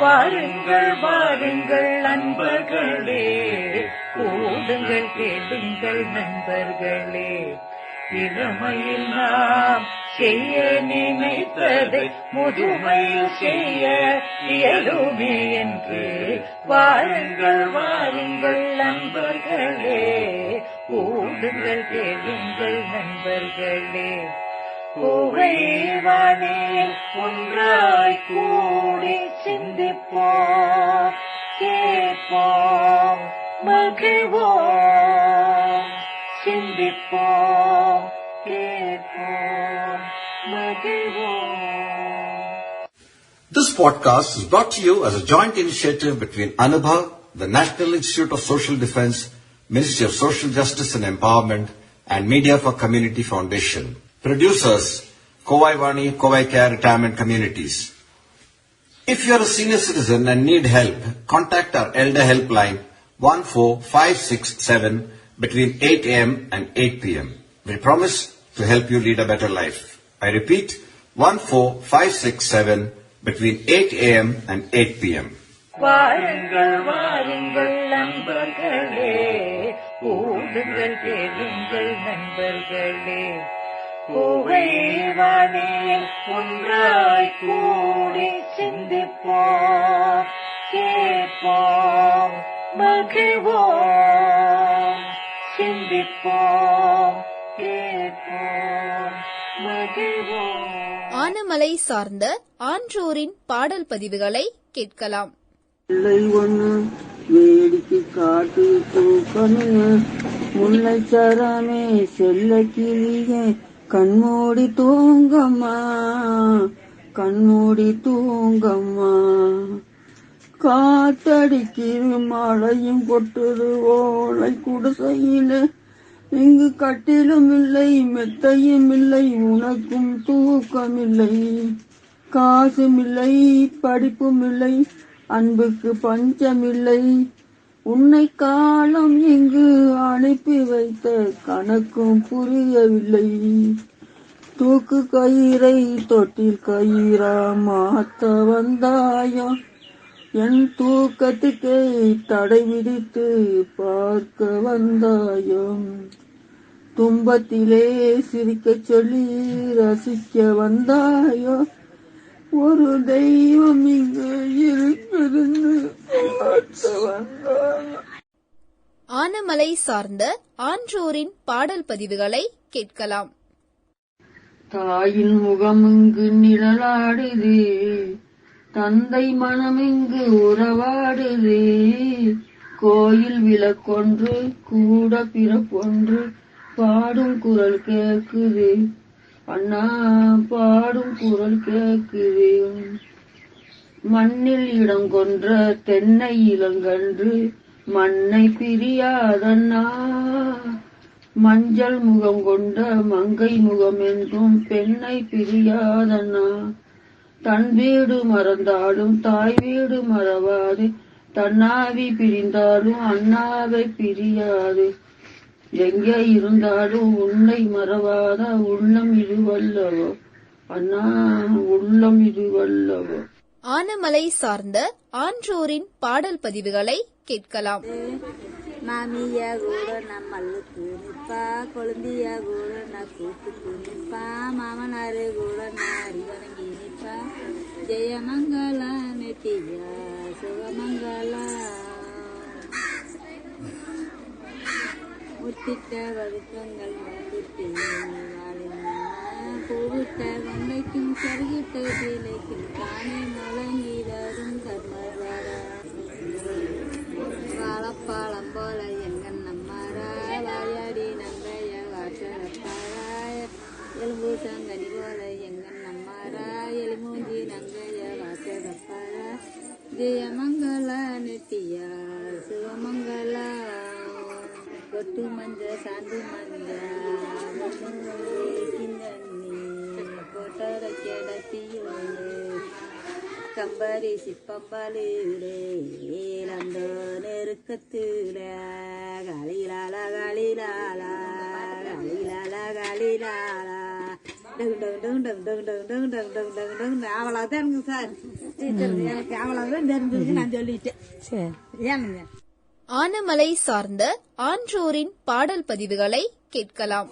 வாருங்கள் வாருங்கள் நண்பர்களே, கூடுங்கள் கேளுங்கள் நண்பர்களே. இளமையில் நாம் செய்ய நினைத்ததை முதுமையில் செய்ய இயலுமே என்று வாருங்கள் வாருங்கள் நண்பர்களே, கூடுங்கள் கேளுங்கள் நண்பர்களே. புகைவானே ஒன்றாய் கூடி சிந்திப்போம், கேட்போம், மகிழ்வோம். சிந்திப்போம், கேட்போம், மகிழ்வோம். This podcast is brought to you as a joint initiative between Anubha, the National Institute of Social Defense, Ministry of Social Justice and Empowerment, and Media for Community Foundation. Producers, Kovai Vani, Kovai Care Retirement Communities. If you are a senior citizen and need help, contact our Elder Helpline 14567 between 8 a.m. and 8 p.m. We promise to help you lead a better life. I repeat, 14567 between 8 a.m. and 8 p.m. வாருங்கள் வாருங்கள் நண்பர்களே, கூடுங்கள் கேளுங்கள் நண்பர்களே. புகைவானே ஒன்றாய் கூடி சிந்திப்போம், கேட்போம், மகிழ்வோம். சிந்திப்போம், கேட்போம், மகிழ்வோம். ஆனமலை சார்ந்த ஆன்றோரின் பாடல் பதிவுகளை கேட்கலாம். வேடிக்கை காட்டு தூக்கமே, முல்லை சரமே, செல்ல கிளியே, கண்மூடி தூங்கம்மா, கண்மூடி தூங்கம்மா. காத்தடிக்கிற மழையும் கொட்டுது ஓலை குடிசையில, இங்கு கட்டிலும் இல்லை மெத்தையும் இல்லை, உனக்கும் தூக்கமில்லை. காசும் இல்லை படிப்பும் இல்லை, அன்புக்கு பஞ்சமில்லை. உன்னை காலம் இங்கு அனுப்பி வைத்த கணக்கும் புரியவில்லை. தூக்கு கயிறை தொட்டில் கயிறா மாத்த வந்தாயோ, என் தூக்கத்துக்கே தடை விதித்து பார்க்க வந்தாயோ. துன்பத்திலே சிரிக்க சொல்லி ரசிக்க வந்தாயோ, ஒரு தெய்வம் இங்கு இருக்கிறது. ஆனமலை சார்ந்த ஆன்றோரின் பாடல் பதிவுகளை கேட்கலாம். தாயின் முகம் இங்கு நிழலாடுது, தந்தை மனம் இங்கு உறவாடுது. கோயில் விளக்கொன்று கூட பிறப்பொன்று, பாடும் குரல் கேக்குது அண்ணா, பாடும் குரல் கேக்குது. மண்ணில் இடம் கொன்ற தென்னை இளங்கன்று, மண்ணை பிரியாதண்ணா. மஞ்சள் முகம் கொண்ட மங்கை முகம் என்றும், பெண்ணை பிரியாதண்ணா. தன் வீடு மறந்தாலும் தாய் வீடு மறவாது, தன்னாவி பிரிந்தாலும் அண்ணாவை பிரியாது. எங்கே இருந்தாலும் உன்னை மறவாத உள்ளம் இதுவல்லவோ அண்ணா, உள்ளம் இதுவல்லவோ. ஆனமலை சார்ந்த ஆன்றோரின் பாடல் பதிவுகளை கேட்கலாம். மாமியா கூட நான் மல்லுக்கு நிற்பா, கொழுந்தியா கூட நான் கூட்டுக்கு நிற்பா, மாமனாரு கூட நான் அறிவணங்கி நிற்பா. ஜெயமங்கலா நெட்டியா சுகமங்கலா, முத்திட்ட வகுப்பங்கள் வந்துட்டு பூவிட்ட வெண்டைக்கும் சருகிட்ட கீழைக்கும் தானே முழங்கி தரும் கர்மராரா. வாழப்பாளம் போல எங்கள் நம்மாரா, வாயாடி நங்கைய வாசரப்பாராய. எலும்பு சங்கனி போல எங்கள் நம்மாரா, எலுமூஞ்சி நங்கைய வாசரப்பாரா. ஜெயமங்கலா நெட்டியா சிவமங்கலா, கொட்டு மஞ்ச சாந்து மஞ்ச கொட்டரை கிடத்தியோடு கம்பரி சிப்பம்பாலே அந்த நெருக்கத்துல காலிலாலா காலிலாலா காலிலாலா காலிலாலா அவ்வளவுதான் எனக்கு சார் எனக்கு அவ்வளவுதான் தெரிஞ்சதுக்கு நான் சொல்லிட்டேன். சரி ஏனுங்க. ஆனமலை சார்ந்த ஆன்றோரின் பாடல் பதிவுகளை கேட்கலாம்.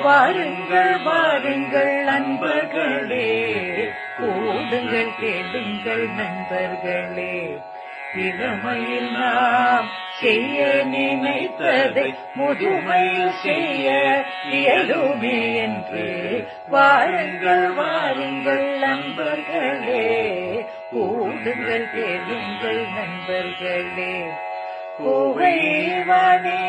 வாருங்கள் வாருங்கள் நண்பர்களே, கூடுங்கள் கேளுங்கள் நண்பர்களே, இளமையில் நாம் செய்ய நினைத்ததை முதுமையில் செய்ய இயலுமே என்று வாருங்கள் வாருங்கள் நண்பர்களே, கூடுங்கள் கேளுங்கள் நண்பர்களே. கோவைவானே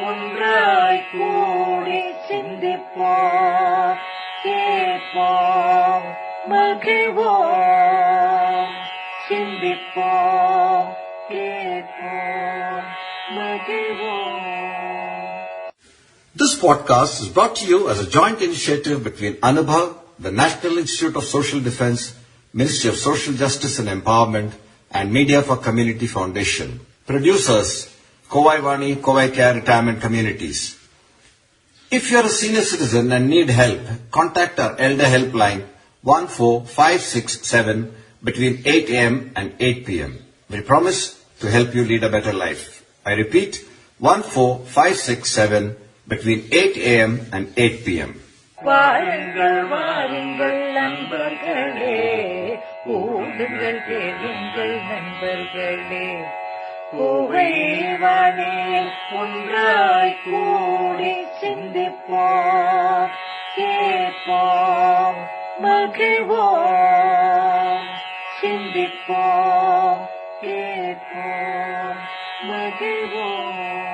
ஒன்றாய் கூடி சிந்திப்போம், கேட்போம், மகிழ்வோம். சிந்திப்போம், கேட்போம், மகிழ்வோம். This podcast is brought to you as a joint initiative between Anubhav, the National Institute of Social Defense, Ministry of Social Justice and Empowerment, and Media for Community Foundation. Producers, Kovai Vani, Kovai Care Retirement Communities. If you are a senior citizen and need help, contact our Elder Helpline 14567 between 8 a.m. and 8 p.m. We promise to help you lead a better life. I repeat, 14567 between 8 a.m. and 8 p.m. வாருங்கள் வாருங்கள் நண்பர்களே, கூடுங்கள் கேளுங்கள் நண்பர்களே. கோவைவானே ஒன்றாய் கூடி சிந்திப்போம், கேட்போம், மகிழ்வோம். சிந்திப்போம், கேட்போம், மகிழ்வோம்.